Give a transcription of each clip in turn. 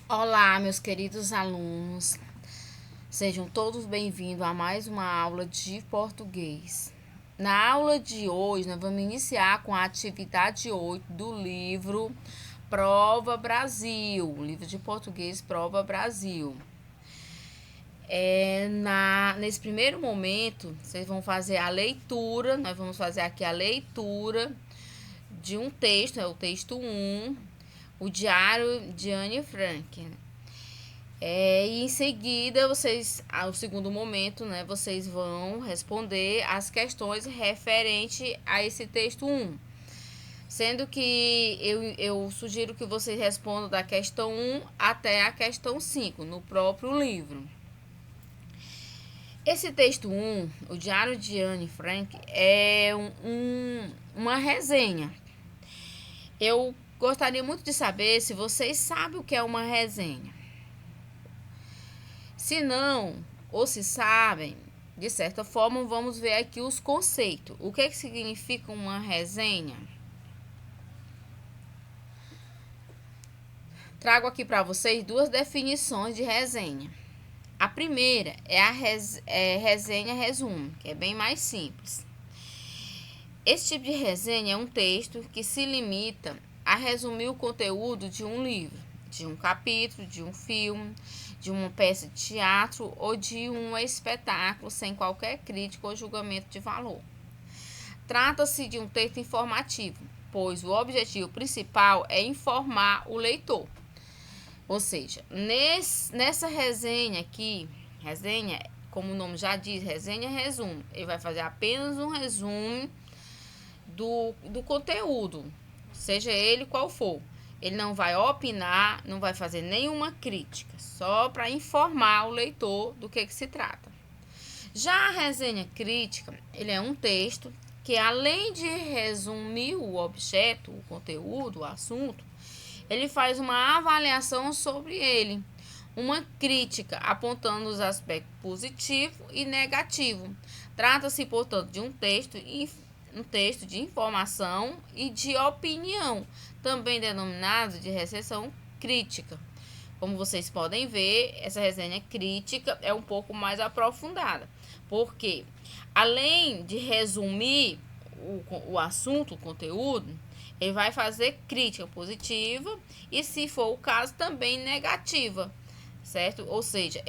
Olá, meus queridos alunos, sejam todos bem-vindos a mais uma aula de português. Na aula de hoje, nós vamos iniciar com a atividade 8 do livro Prova Brasil, livro de português Prova Brasil. Nesse primeiro momento, vocês vão fazer a leitura, nós vamos fazer aqui a leitura de um texto, é o texto 1, o Diário de Anne Frank. E em seguida, ao segundo momento, né, vocês vão responder as questões referente a esse texto 1. Sendo que eu sugiro que vocês respondam da questão 1 até a questão 5, no próprio livro. Esse texto 1, o Diário de Anne Frank, é uma resenha. Eu gostaria muito de saber se vocês sabem o que é uma resenha. Se não, ou se sabem, de certa forma, vamos ver aqui os conceitos. O que significa uma resenha? Trago aqui para vocês duas definições de resenha. A primeira é a resenha resumo, que é bem mais simples. Esse tipo de resenha é um texto que se limita a resumir o conteúdo de um livro, de um capítulo, de um filme, de uma peça de teatro ou de um espetáculo sem qualquer crítica ou julgamento de valor. Trata-se de um texto informativo, pois o objetivo principal é informar o leitor. Ou seja, nessa resenha aqui, resenha, como o nome já diz, resenha resumo, ele vai fazer apenas um resumo do conteúdo, seja ele qual for. Ele não vai opinar, não vai fazer nenhuma crítica, só para informar o leitor do que se trata. Já a resenha crítica, ele é um texto que, além de resumir o objeto, o conteúdo, o assunto, ele faz uma avaliação sobre ele, uma crítica apontando os aspectos positivos e negativos. Trata-se, portanto, de um texto de informação e de opinião, também denominado de recensião crítica. Como vocês podem ver, essa resenha crítica é um pouco mais aprofundada, porque além de resumir o assunto, o conteúdo, ele vai fazer crítica positiva e, se for o caso, também negativa, certo? Ou seja,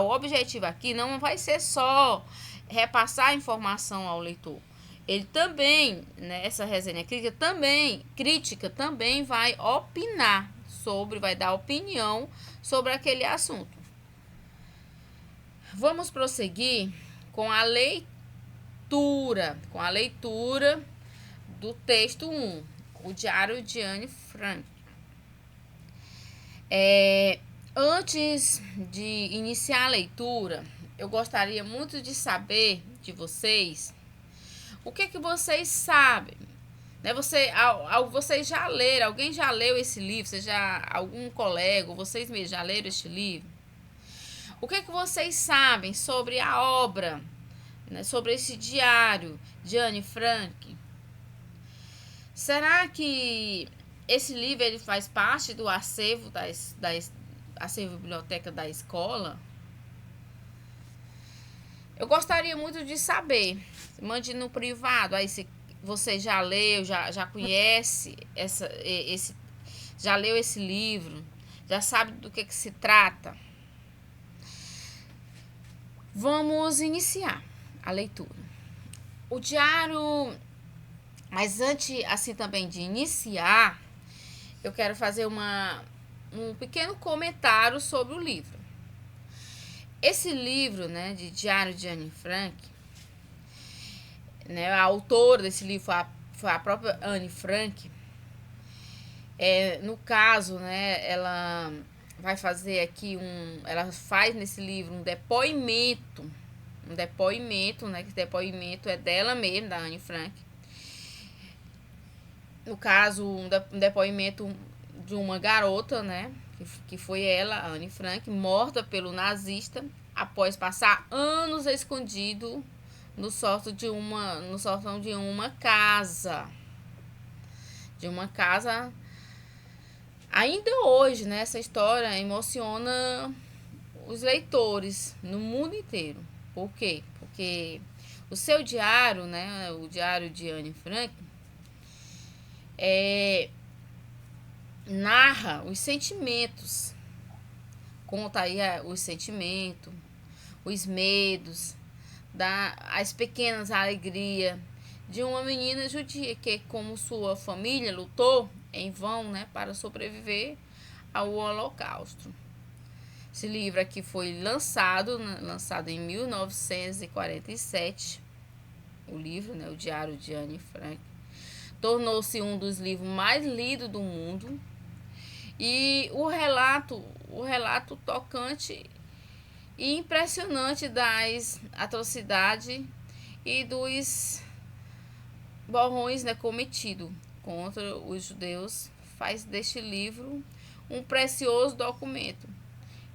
o objetivo aqui não vai ser só repassar a informação ao leitor. Ele também, nessa resenha crítica também vai opinar vai dar opinião sobre aquele assunto. Vamos prosseguir com a leitura do texto 1, o Diário de Anne Frank. Antes de iniciar a leitura, eu gostaria muito de saber de vocês o que vocês sabem. Vocês já leram, alguém já leu esse livro? Algum colega, ou vocês mesmos já leram este livro? O que vocês sabem sobre a obra, sobre esse diário de Anne Frank? Será que esse livro ele faz parte do acervo acervo biblioteca da escola? Eu gostaria muito de saber. Mande no privado. Aí, se você já leu, já conhece já leu esse livro, já sabe do que se trata. Vamos iniciar a leitura. O diário, mas antes assim também de iniciar, eu quero fazer um pequeno comentário sobre o livro. Esse livro, de Diário de Anne Frank, a autora desse livro foi a própria Anne Frank. No caso, ela vai fazer aqui ela faz nesse livro um depoimento, que esse depoimento é dela mesma, da Anne Frank. No caso, um depoimento de uma garota, que foi ela, a Anne Frank, morta pelo nazista após passar anos escondido no sótão de uma casa. Ainda hoje, né, essa história emociona os leitores no mundo inteiro. Por quê? Porque o seu diário, né, o diário de Anne Frank, narra os sentimentos, conta aí os sentimentos, os medos, as pequenas alegrias de uma menina judia que, como sua família, lutou em vão, né, para sobreviver ao Holocausto. Esse livro aqui foi lançado em 1947, o livro, né, o Diário de Anne Frank. Tornou-se um dos livros mais lidos do mundo. E o relato tocante e impressionante das atrocidades e dos borrões, né, cometidos contra os judeus faz deste livro um precioso documento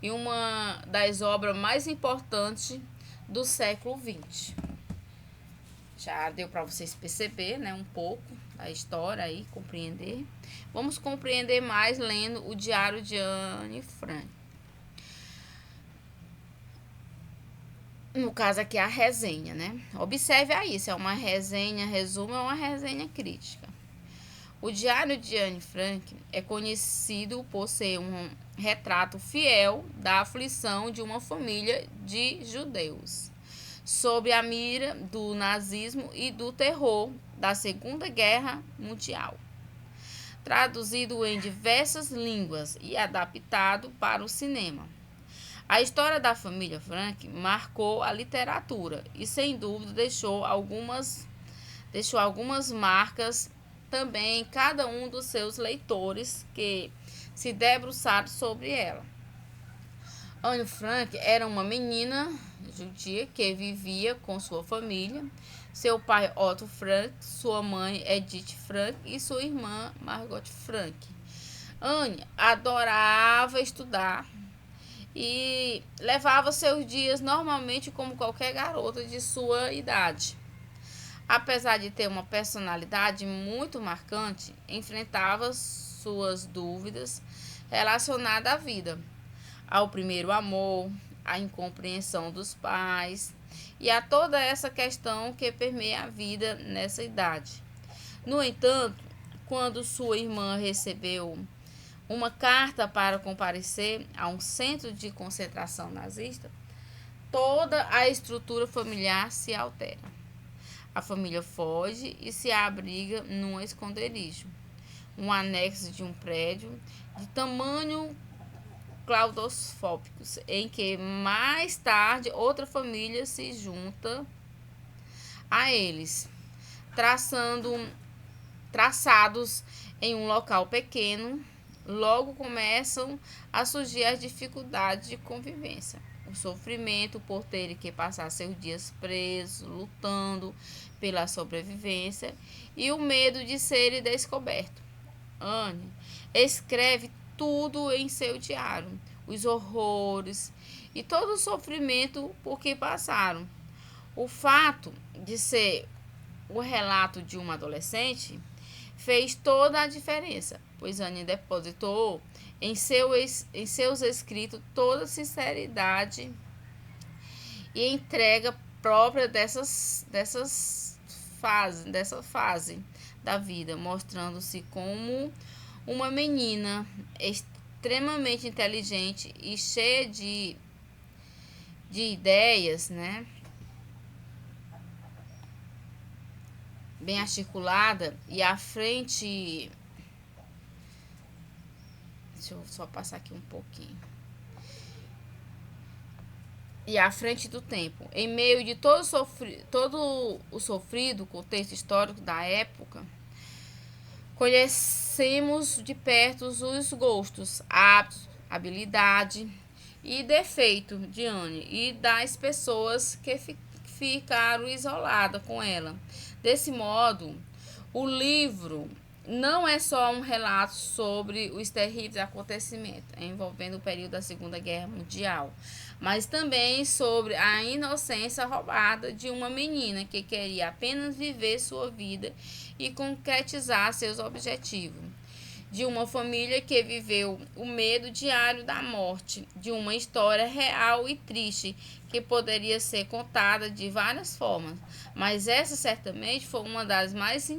e uma das obras mais importantes do século XX. Já deu para vocês perceber, né, um pouco da história aí, compreender. Vamos compreender mais lendo o Diário de Anne Frank. No caso aqui a resenha, né? Observe aí, se é uma resenha, resumo, é uma resenha crítica. O Diário de Anne Frank é conhecido por ser um retrato fiel da aflição de uma família de judeus, sob a mira do nazismo e do terror da Segunda Guerra Mundial. Traduzido em diversas línguas e adaptado para o cinema. A história da família Frank marcou a literatura e, sem dúvida, deixou algumas marcas também em cada um dos seus leitores que se debruçaram sobre ela. Anne Frank era uma menina judia que vivia com sua família, seu pai Otto Frank, sua mãe Edith Frank e sua irmã Margot Frank. Anne adorava estudar e levava seus dias normalmente como qualquer garota de sua idade. Apesar de ter uma personalidade muito marcante, enfrentava suas dúvidas relacionadas à vida, ao primeiro amor, à incompreensão dos pais e a toda essa questão que permeia a vida nessa idade. No entanto, quando sua irmã recebeu uma carta para comparecer a um centro de concentração nazista, toda a estrutura familiar se altera. A família foge e se abriga num esconderijo, um anexo de um prédio de tamanho claustrofóbico, em que mais tarde outra família se junta a eles, traçados em um local pequeno. Logo começam a surgir as dificuldades de convivência. O sofrimento por terem que passar seus dias presos, lutando pela sobrevivência e o medo de serem descobertos. Anne escreve tudo em seu diário, os horrores e todo o sofrimento por que passaram. O fato de ser o relato de uma adolescente fez toda a diferença, pois Anne depositou em seus escritos toda a sinceridade e entrega própria dessa fase da vida, mostrando-se como uma menina extremamente inteligente e cheia de ideias, né? Bem articulada e à frente. Deixa eu só passar aqui um pouquinho. E à frente do tempo. Em meio de todo o sofrido contexto histórico da época, conhecemos de perto os gostos, hábitos, habilidade e defeito de Anne e das pessoas que ficaram isoladas com ela. Desse modo, o livro não é só um relato sobre os terríveis acontecimentos envolvendo o período da Segunda Guerra Mundial, mas também sobre a inocência roubada de uma menina que queria apenas viver sua vida e concretizar seus objetivos. de uma família que viveu o medo diário da morte, de uma história real e triste que poderia ser contada de várias formas, mas essa certamente foi uma das mais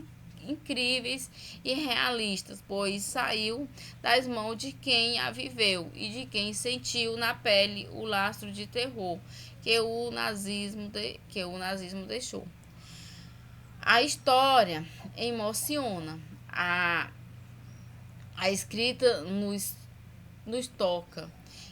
incríveis e realistas, pois saiu das mãos de quem a viveu e de quem sentiu na pele o lastro de terror que o nazismo deixou. A história emociona, a escrita nos toca,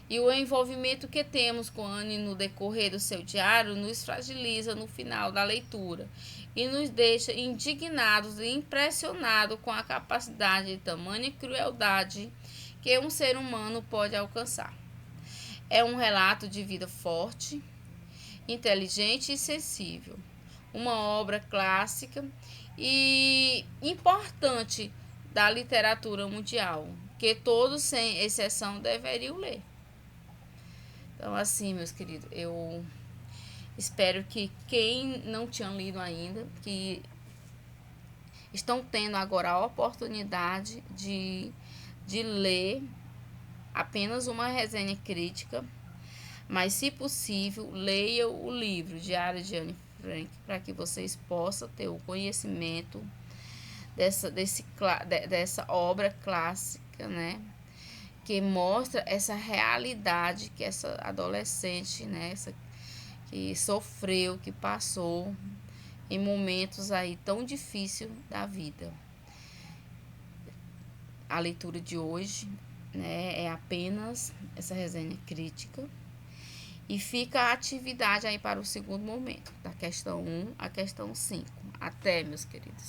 e o envolvimento que temos com Anne no decorrer do seu diário nos fragiliza no final da leitura e nos deixa indignados e impressionados com a capacidade de tamanha crueldade que um ser humano pode alcançar. É um relato de vida forte, inteligente e sensível, uma obra clássica e importante da literatura mundial, que todos, sem exceção, deveriam ler. Então, assim, meus queridos, eu espero que quem não tinha lido ainda, que estão tendo agora a oportunidade de ler apenas uma resenha crítica, mas, se possível, leia o livro Diário de Anne Frank, para que vocês possam ter o conhecimento dessa obra clássica, né? Que mostra essa realidade que essa adolescente, né? Que sofreu, que passou em momentos aí tão difíceis da vida. A leitura de hoje, né, é apenas essa resenha crítica. E fica a atividade aí para o segundo momento, da questão 1 à questão 5. Até, meus queridos.